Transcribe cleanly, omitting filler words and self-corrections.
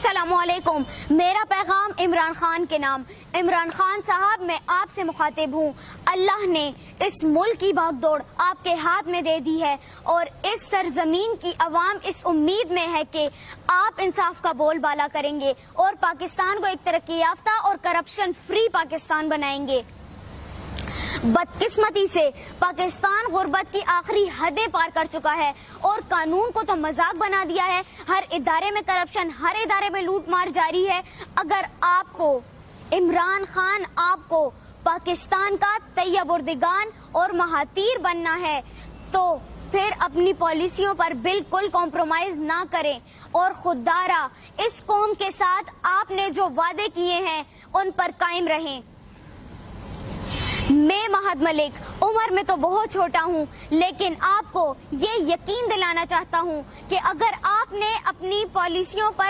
السلام علیکم. میرا پیغام عمران خان کے نام. عمران خان صاحب، میں آپ سے مخاطب ہوں. اللہ نے اس ملک کی بھاگ دوڑ آپ کے ہاتھ میں دے دی ہے اور اس سرزمین کی عوام اس امید میں ہے کہ آپ انصاف کا بول بالا کریں گے اور پاکستان کو ایک ترقی یافتہ اور کرپشن فری پاکستان بنائیں گے. بدقسمتی سے پاکستان غربت کی آخری حدیں پار کر چکا ہے اور قانون کو تو مذاق بنا دیا ہے. ہر ادارے میں کرپشن، ہر ادارے میں لوٹ مار جاری ہے. اگر آپ کو عمران خان آپ کو پاکستان کا طیب اردگان اور مہاتیر بننا ہے تو پھر اپنی پالیسیوں پر بالکل کمپرومائز نہ کریں اور خوددارا اس قوم کے ساتھ آپ نے جو وعدے کیے ہیں ان پر قائم رہیں. میں مہد ملک عمر میں تو بہت چھوٹا ہوں، لیکن آپ کو یہ یقین دلانا چاہتا ہوں کہ اگر آپ نے اپنی پالیسیوں پر